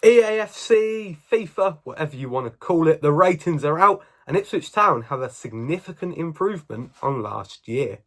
EAFC, FIFA, whatever you want to call it, the ratings are out and Ipswich Town have a significant improvement on last year.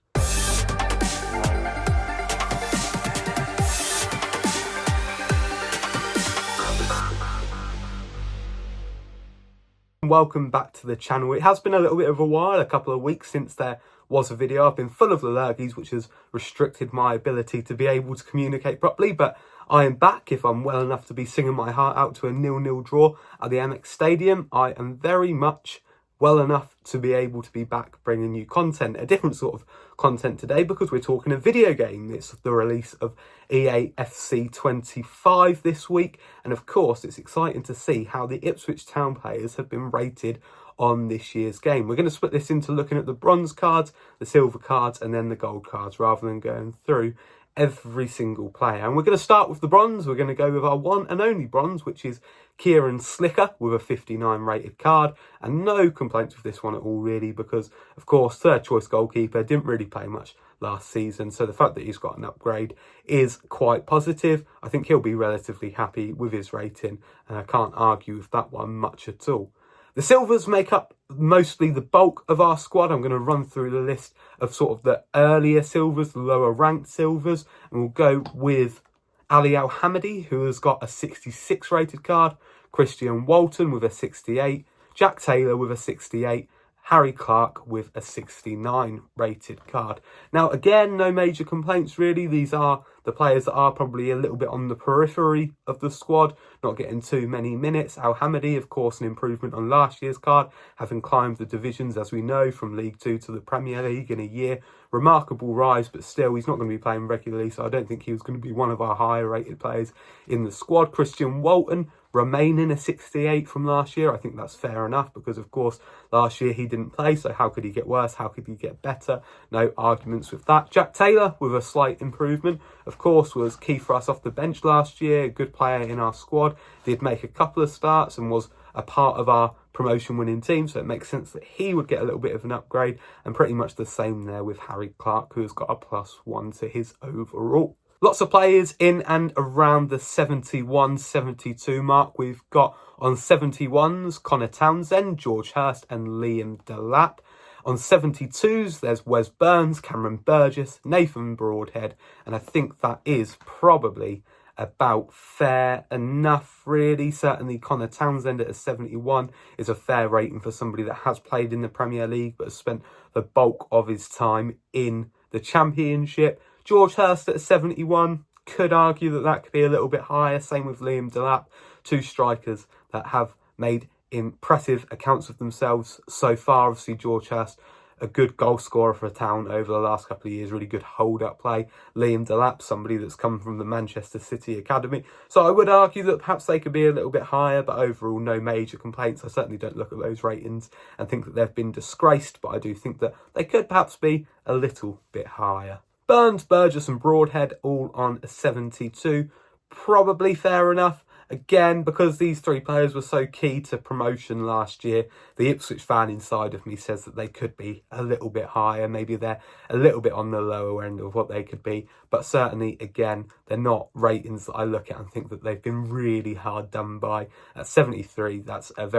Welcome back to the channel. It has been a little bit of a while, a couple of weeks since there was a video. I've been full of the lurgies, which has restricted my ability to be able to communicate properly, but I am back. If I'm well enough to be singing my heart out to a 0-0 draw at the MX Stadium, I am very much well enough to be able to be back bringing you content, a different sort of content today, because we're talking a video game. It's the release of EA FC 25 this week, and of course it's exciting to see how the Ipswich Town players have been rated on this year's game. We're going to split this into looking at the bronze cards, the silver cards, and then the gold cards, rather than going through every single player. And we're going to start with the bronze. We're going to go with our one and only bronze, which is Kieran Slicker with a 59 rated card, and no complaints with this one at all really, because of course third choice goalkeeper, didn't really play much last season, so the fact that he's got an upgrade is quite positive. I think he'll be relatively happy with his rating, and I can't argue with that one much at all. The silvers make up mostly the bulk of our squad. I'm going to run through the list of sort of the earlier silvers, the lower ranked silvers, and we'll go with Ali Al-Hamidi, who has got a 66 rated card, Christian Walton with a 68, Jack Taylor with a 68, Harry Clark with a 69 rated card. Now, again, no major complaints really. These are the players that are probably a little bit on the periphery of the squad, not getting too many minutes. Al-Hamidi, of course, an improvement on last year's card, having climbed the divisions, as we know, from League 2 to the Premier League in a year. Remarkable rise, but still, he's not going to be playing regularly, so I don't think he was going to be one of our higher rated players in the squad. Christian Walton, remaining a 68 from last year. I think that's fair enough, because of course last year he didn't play, so how could he get worse, how could he get better? No arguments with that. Jack Taylor with a slight improvement, of course, was key for us off the bench last year, a good player in our squad, did make a couple of starts and was a part of our promotion winning team, so it makes sense that he would get a little bit of an upgrade, and pretty much the same there with Harry Clark, who has got a +1 to his overall. Lots of players in and around the 71-72 mark. We've got on 71s, Connor Townsend, George Hurst and Liam Delap. On 72s, there's Wes Burns, Cameron Burgess, Nathan Broadhead, and I think that is probably about fair enough really. Certainly Connor Townsend at a 71 is a fair rating for somebody that has played in the Premier League but has spent the bulk of his time in the Championship. George Hurst at 71, could argue that that could be a little bit higher. Same with Liam Delap, two strikers that have made impressive accounts of themselves so far. Obviously, George Hurst, a good goal scorer for a Town over the last couple of years, really good hold-up play. Liam Delap, somebody that's come from the Manchester City Academy. So I would argue that perhaps they could be a little bit higher, but overall, no major complaints. I certainly don't look at those ratings and think that they've been disgraced, but I do think that they could perhaps be a little bit higher. Burns, Burgess and Broadhead all on a 72. Probably fair enough. Again, because these three players were so key to promotion last year, the Ipswich fan inside of me says that they could be a little bit higher. Maybe they're a little bit on the lower end of what they could be. But certainly, again, they're not ratings that I look at and think that they've been really hard done by. At 73, that's at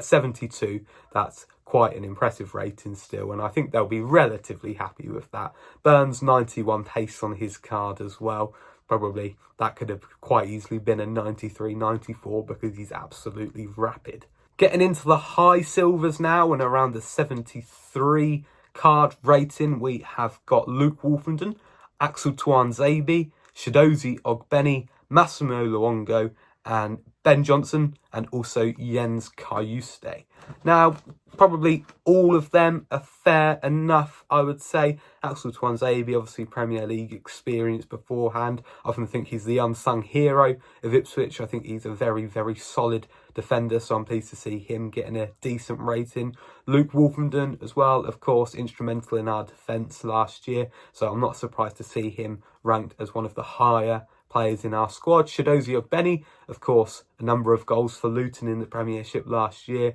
72, that's quite an impressive rating still, and I think they'll be relatively happy with that. Burns, 91 pace on his card as well. Probably that could have quite easily been a 93, 94 because he's absolutely rapid. Getting into the high silvers now and around the 73 card rating, we have got Luke Wolfenden, Axel Tuanzebe, Shidozi Ogbeni, Massimo Luongo and Ben Johnson, and also Jens Kayuste. Now, probably all of them are fair enough, I would say. Axel Tuanzebe, obviously Premier League experience beforehand. I often think he's the unsung hero of Ipswich. I think he's a very, very solid defender, so I'm pleased to see him getting a decent rating. Luke Wolfenden as well, of course, instrumental in our defence last year, so I'm not surprised to see him ranked as one of the higher players in our squad. Shidozi Ogbeni, of course, a number of goals for Luton in the Premiership last year,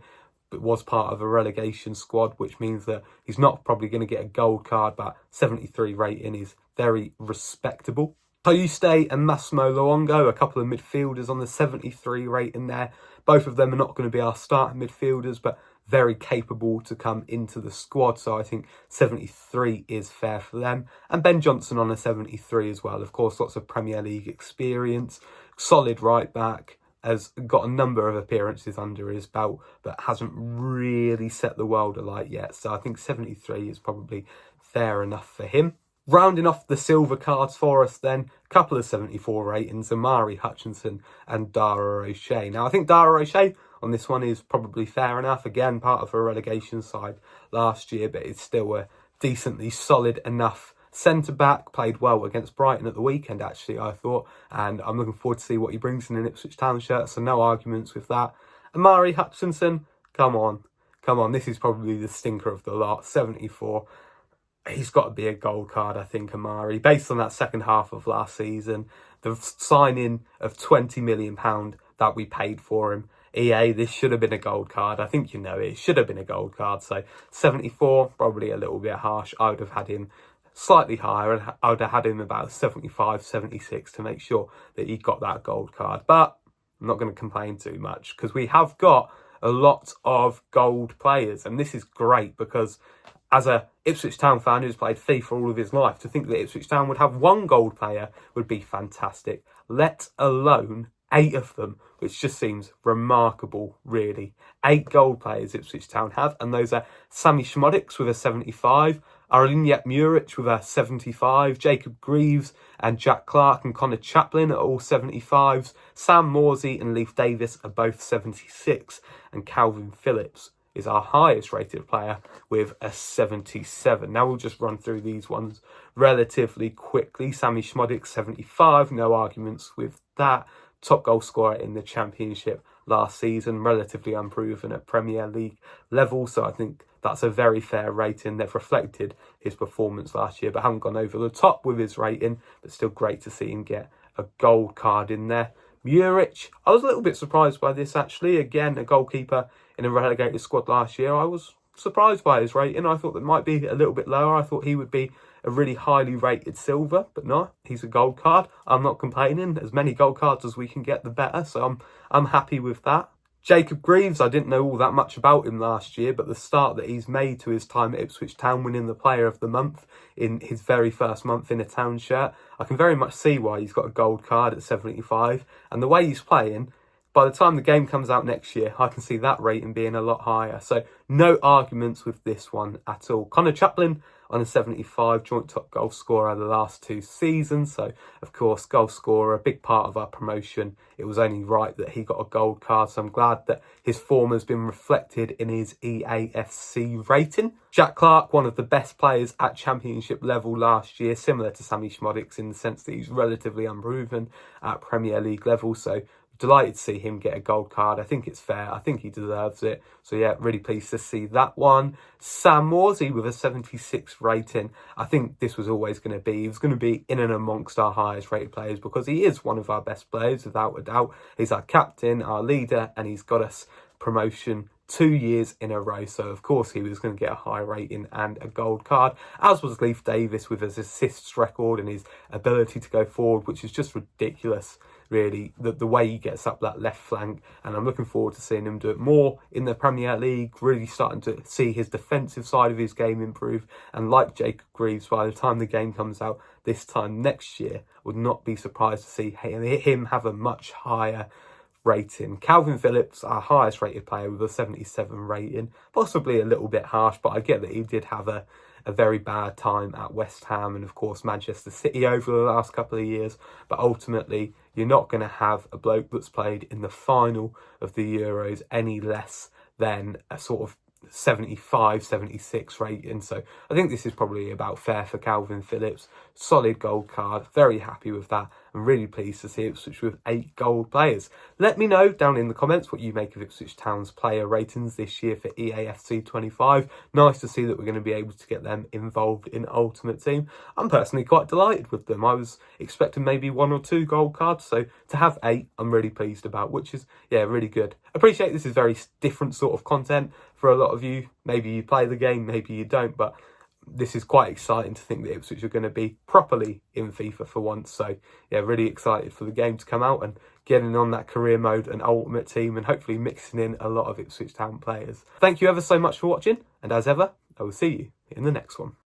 but was part of a relegation squad, which means that he's not probably going to get a gold card, but 73 rating is very respectable. Toyuste and Massimo Luongo, a couple of midfielders on the 73 rating there. Both of them are not going to be our starting midfielders, but very capable to come into the squad. So I think 73 is fair for them. And Ben Johnson on a 73 as well. Of course, lots of Premier League experience, solid right back, has got a number of appearances under his belt, but hasn't really set the world alight yet. So I think 73 is probably fair enough for him. Rounding off the silver cards for us then, a couple of 74 ratings, Amari Hutchinson and Dara O'Shea. Now, I think Dara O'Shea on this one is probably fair enough. Again, part of a relegation side last year, but it's still a decently solid enough centre-back. Played well against Brighton at the weekend, actually, I thought. And I'm looking forward to see what he brings in an Ipswich Town shirt, so no arguments with that. Amari Hutchinson, come on. This is probably the stinker of the lot, 74. He's got to be a gold card, I think, Amari. Based on that second half of last season, the signing of £20 million that we paid for him. EA, this should have been a gold card. I think you know it should have been a gold card. So 74, probably a little bit harsh. I would have had him slightly higher, and I would have had him about 75, 76 to make sure that he got that gold card. But I'm not going to complain too much because we have got a lot of gold players. And this is great because as a Ipswich Town fan who's played FIFA all of his life, to think that Ipswich Town would have one gold player would be fantastic, let alone 8 of them, which just seems remarkable, really. 8 gold players Ipswich Town have, and those are Sammy Schmodics with a 75, Arlinjak Muric with a 75, Jacob Greaves and Jack Clark and Connor Chaplin are all 75s, Sam Morsey and Leif Davis are both 76, and Calvin Phillips is our highest rated player with a 77. Now we'll just run through these ones relatively quickly. Sammy Schmodic, 75, no arguments with that. Top goal scorer in the Championship last season, relatively unproven at Premier League level, so I think that's a very fair rating. They've reflected his performance last year, but haven't gone over the top with his rating, but still great to see him get a gold card in there. Muric, I was a little bit surprised by this, actually. Again, a goalkeeper in a relegated squad last year. I was surprised by his rating. I thought that might be a little bit lower. I thought he would be a really highly rated silver, but no, he's a gold card. I'm not complaining. As many gold cards as we can get, the better. So I'm happy with that. Jacob Greaves, I didn't know all that much about him last year, but the start that he's made to his time at Ipswich Town, winning the Player of the Month in his very first month in a Town shirt, I can very much see why he's got a gold card at 75. And the way he's playing, by the time the game comes out next year, I can see that rating being a lot higher. So no arguments with this one at all. Connor Chaplin on a 75, joint top goal scorer the last 2 seasons. So, of course, goal scorer, a big part of our promotion. It was only right that he got a gold card. So I'm glad that his form has been reflected in his EAFC rating. Jack Clark, one of the best players at Championship level last year, similar to Sammy Schmodics in the sense that he's relatively unproven at Premier League level. So delighted to see him get a gold card. I think it's fair. I think he deserves it. So yeah, really pleased to see that one. Sam Morsey with a 76 rating. I think this was always going to be, he was going to be in and amongst our highest rated players because he is one of our best players, without a doubt. He's our captain, our leader, and he's got us promotion 2 years in a row. So of course he was going to get a high rating and a gold card, as was Leif Davis with his assists record and his ability to go forward, which is just ridiculous, really, the way he gets up that left flank. And I'm looking forward to seeing him do it more in the Premier League, really starting to see his defensive side of his game improve. And like Jacob Greaves, by the time the game comes out this time next year, would not be surprised to see him have a much higher rating. Calvin Phillips, our highest rated player with a 77 rating, possibly a little bit harsh, but I get that he did have a very bad time at West Ham and of course Manchester City over the last couple of years, but ultimately you're not going to have a bloke that's played in the final of the Euros any less than a sort of 75, 76 rating. So I think this is probably about fair for Calvin Phillips. Solid gold card, very happy with that. I'm really pleased to see Ipswich with 8 gold players. Let me know down in the comments what you make of Ipswich Town's player ratings this year for EAFC 25. Nice to see that we're going to be able to get them involved in Ultimate Team. I'm personally quite delighted with them. I was expecting maybe 1 or 2 gold cards, so to have 8 I'm really pleased about, which is, yeah, really good. Appreciate this is very different sort of content for a lot of you. Maybe you play the game, maybe you don't, but this is quite exciting to think that Ipswich are going to be properly in FIFA for once. So yeah, really excited for the game to come out and getting on that career mode and ultimate team, and hopefully mixing in a lot of Ipswich Town players. Thank you ever so much for watching, and as ever, I will see you in the next one.